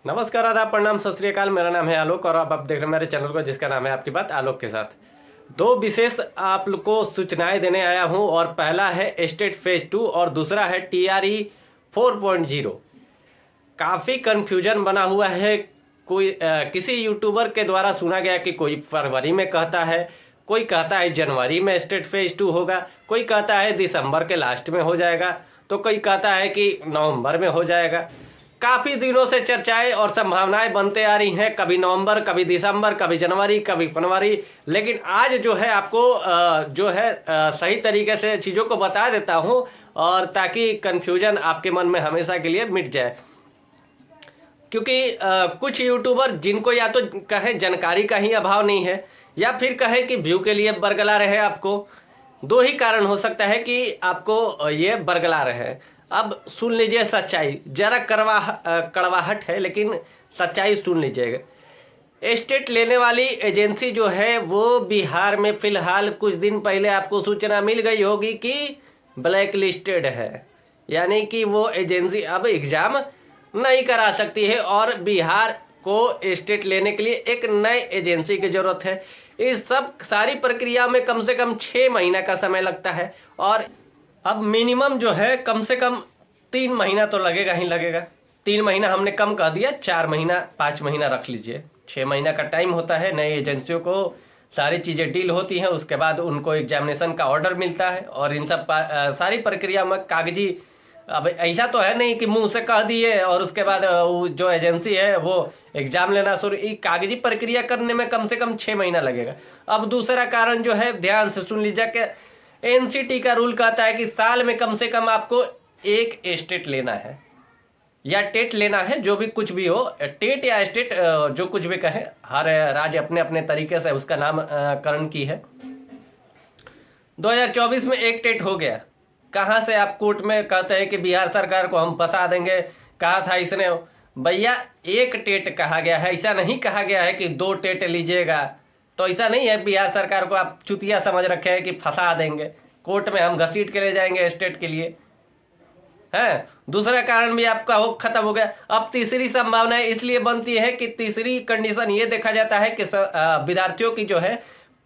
नमस्कार, आदाब, प्रणाम, सत श्री अकाल। मेरा नाम है आलोक और आप देख रहे हैं मेरे चैनल को जिसका नाम है आपकी बात आलोक के साथ। दो विशेष आप लोग को सूचनाएं देने आया हूं और पहला है स्टेट फेज 2 और दूसरा है TRE 4.0। काफ़ी कन्फ्यूजन बना हुआ है। कोई किसी यूट्यूबर के द्वारा सुना गया कि कोई फरवरी में कहता है, कोई कहता है जनवरी में स्टेट फेज 2 होगा, कोई कहता है दिसंबर के लास्ट में हो जाएगा, तो कोई कहता है कि नवंबर में हो जाएगा। काफ़ी दिनों से चर्चाएं और संभावनाएं बनते आ रही हैं, कभी नवंबर, कभी दिसंबर, कभी जनवरी, कभी फरवरी। लेकिन आज जो है आपको सही तरीके से चीज़ों को बता देता हूं और ताकि कन्फ्यूजन आपके मन में हमेशा के लिए मिट जाए। क्योंकि कुछ यूट्यूबर जिनको या तो कहें जानकारी का ही अभाव नहीं है या फिर कहें कि व्यू के लिए बरगला रहे। आपको दो ही कारण हो सकता है कि आपको ये बरगला रहे। अब सुन लीजिए सच्चाई, जरा कड़वाहट है लेकिन सच्चाई सुन लीजिएगा। स्टेट लेने वाली एजेंसी जो है वो बिहार में फिलहाल कुछ दिन पहले आपको सूचना मिल गई होगी कि ब्लैक लिस्टेड है, यानी कि वो एजेंसी अब एग्ज़ाम नहीं करा सकती है और बिहार को स्टेट लेने के लिए एक नए एजेंसी की ज़रूरत है। इस सब सारी प्रक्रिया में कम से कम 6 महीना का समय लगता है और अब मिनिमम जो है कम से कम 3 महीना तो लगेगा ही लगेगा। 3 महीना हमने कम कह दिया, 4 महीना 5 महीना रख लीजिए। 6 महीना का टाइम होता है। नई एजेंसियों को सारी चीज़ें डील होती हैं, उसके बाद उनको एग्जामिनेशन का ऑर्डर मिलता है और इन सब सारी प्रक्रिया में कागजी। अब ऐसा तो है नहीं कि मुंह से कह दिए और उसके बाद जो एजेंसी है वो एग्जाम लेना शुरू। कागजी प्रक्रिया करने में कम से कम 6 महीना लगेगा। अब दूसरा कारण जो है, ध्यान से सुन लीजिए कि NCT का रूल कहता है कि साल में कम से कम आपको एक स्टेट लेना है या टेट लेना है, जो भी कुछ भी हो, टेट या स्टेट जो कुछ भी कहे। हर राज्य अपने अपने तरीके से उसका नामकरण की है। 2024 में एक टेट हो गया। कहाँ से आप कोर्ट में कहते हैं कि बिहार सरकार को हम फंसा देंगे, कहा था इसने। भैया एक टेट कहा गया है, ऐसा नहीं कहा गया है कि 2 टेट लीजिएगा। तो ऐसा नहीं है बिहार सरकार को आप चुतिया समझ रखे हैं कि फंसा देंगे, कोर्ट में हम घसीट के ले जाएंगे स्टेट के लिए है। दूसरा कारण भी आपका हो खत्म हो गया। अब तीसरी संभावना इसलिए बनती है कि तीसरी कंडीशन ये देखा जाता है कि विद्यार्थियों की जो है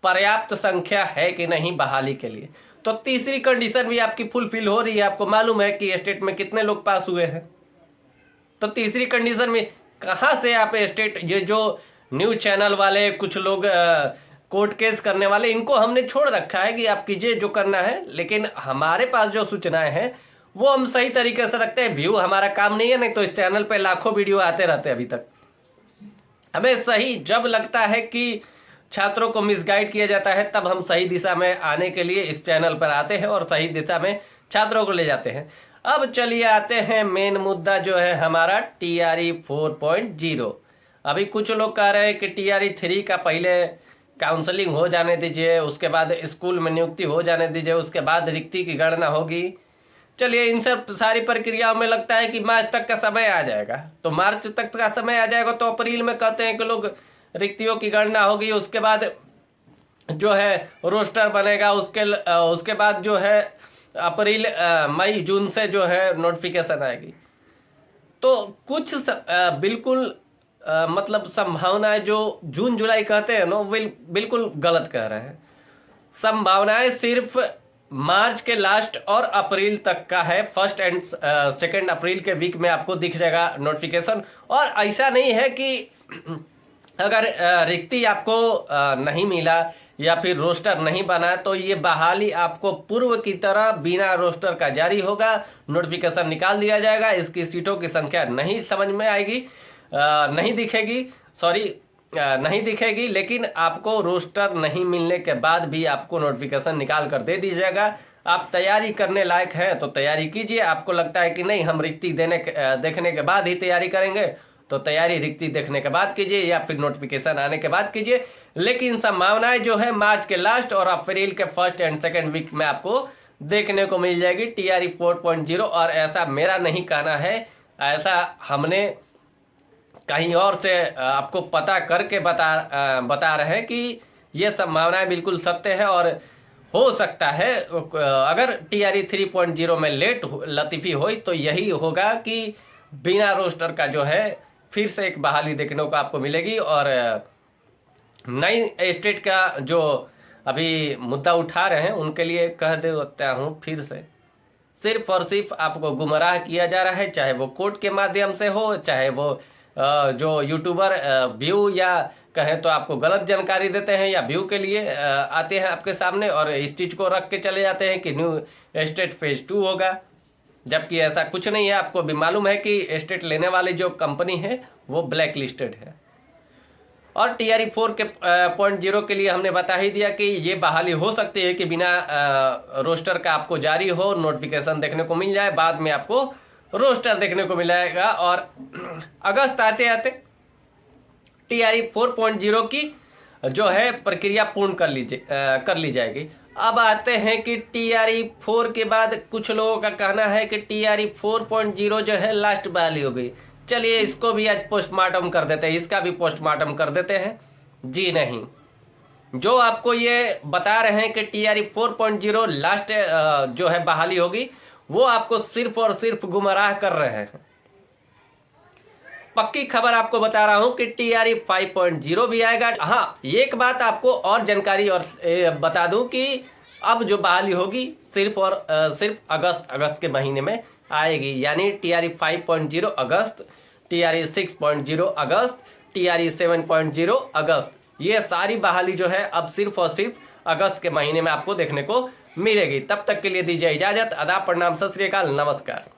पर्याप्त संख्या है कि नहीं बहाली के लिए। तो तीसरी कंडीशन भी आपकी फुलफिल हो रही है। आपको मालूम है कि स्टेट में कितने लोग पास हुए हैं, तो तीसरी कंडीशन में कहाँ से आप स्टेट, ये जो न्यूज चैनल वाले कुछ लोग कोर्ट केस करने वाले, इनको हमने छोड़ रखा है कि आप कीजिए जो करना है। लेकिन हमारे पास जो सूचनाएं हैं वो हम सही तरीके से रखते हैं। व्यू हमारा काम नहीं है, नहीं तो इस चैनल पे लाखों वीडियो आते रहते हैं। अभी तक हमें सही जब लगता है कि छात्रों को मिसगाइड किया जाता है तब हम सही दिशा में आने के लिए इस चैनल पर आते हैं और सही दिशा में छात्रों को ले जाते हैं। अब चलिए आते हैं मेन मुद्दा जो है हमारा TRE 4.0। अभी कुछ लोग कह रहे हैं कि TRE 3 का पहले काउंसलिंग हो जाने दीजिए, उसके बाद स्कूल में नियुक्ति हो जाने दीजिए, उसके बाद रिक्ति की गणना होगी। चलिए इन सब सारी प्रक्रियाओं में लगता है कि मार्च तक का समय आ जाएगा। तो मार्च तक का समय आ जाएगा तो अप्रैल में कहते हैं कि लोग रिक्तियों की गणना होगी, उसके बाद जो है रोस्टर बनेगा, उसके बाद जो है अप्रैल मई जून से जो है नोटिफिकेशन आएगी। तो कुछ बिल्कुल मतलब संभावनाएं जो जून जुलाई कहते हैं ना, बिल्कुल गलत कह रहे हैं। संभावनाएं सिर्फ मार्च के लास्ट और अप्रैल तक का है। 1 एंड 2 अप्रैल के वीक में आपको दिख जाएगा नोटिफिकेशन। और ऐसा नहीं है कि अगर रिक्ति आपको नहीं मिला या फिर रोस्टर नहीं बना तो ये बहाली आपको पूर्व की तरह बिना रोस्टर का जारी होगा। नोटिफिकेशन निकाल दिया जाएगा, इसकी सीटों की संख्या नहीं समझ में आएगी, नहीं दिखेगी। लेकिन आपको रोस्टर नहीं मिलने के बाद भी आपको नोटिफिकेशन निकाल कर दे दी जाएगा। आप तैयारी करने लायक हैं तो तैयारी कीजिए। आपको लगता है कि नहीं हम रिक्ति देखने के बाद ही तैयारी करेंगे तो तैयारी रिक्ति देखने के बाद कीजिए या फिर नोटिफिकेशन आने के बाद कीजिए। लेकिन संभावनाएं जो है मार्च के लास्ट और अप्रैल के 1 एंड 2 वीक में आपको देखने को मिल जाएगी TRE 4.0। और ऐसा मेरा नहीं कहना है, ऐसा हमने कहीं और से आपको पता करके बता रहे हैं कि ये संभावनाएं बिल्कुल सत्य है। और हो सकता है अगर TRE 3.0 में लेट लतीफ़ी हुई तो यही होगा कि बिना रोस्टर का जो है फिर से एक बहाली देखने को आपको मिलेगी। और नई स्टेट का जो अभी मुद्दा उठा रहे हैं उनके लिए कह देता हूँ फिर से, सिर्फ और सिर्फ आपको गुमराह किया जा रहा है, चाहे वो कोर्ट के माध्यम से हो, चाहे वो जो यूट्यूबर व्यू या कहें तो आपको गलत जानकारी देते हैं या व्यू के लिए आते हैं आपके सामने और इस चीज़ को रख के चले जाते हैं कि न्यू स्टेट फेज 2 होगा, जबकि ऐसा कुछ नहीं है। आपको भी मालूम है कि स्टेट लेने वाली जो कंपनी है वो ब्लैक लिस्टेड है। और TRE 4 के .0 के लिए हमने बता ही दिया कि ये बहाली हो सकती है कि बिना रोस्टर का आपको जारी हो, नोटिफिकेशन देखने को मिल जाए, बाद में आपको रोस्टर देखने को मिलेगा। और अगस्त आते आते TRE 4.0 की जो है प्रक्रिया पूर्ण कर ली जाएगी। अब आते हैं कि TRE 4 के बाद कुछ लोगों का कहना है कि TRE 4.0 जो है लास्ट बहाली हो गई। चलिए इसको भी आज पोस्टमार्टम कर देते हैं, इसका भी पोस्टमार्टम कर देते हैं। जी नहीं, जो आपको ये बता रहे हैं कि TRE 4.0 लास्ट जो है बहाली होगी, वो आपको सिर्फ और सिर्फ गुमराह कर रहे हैं। पक्की खबर आपको बता रहा हूं कि TRE 5.0 भी आएगा। हाँ, एक बात आपको और जानकारी और बता दूं कि अब जो बहाली होगी सिर्फ और सिर्फ अगस्त के महीने में आएगी, यानी TRE 5.0 अगस्त, TRE 6.0 अगस्त, TRE 7.0 अगस्त, ये सारी बहाली जो है अब सिर्फ और सिर्फ अगस्त के महीने में आपको देखने को मिलेगी। तब तक के लिए दीजिए इजाजत। आदाब, प्रणाम, सत श्री अकाल, नमस्कार।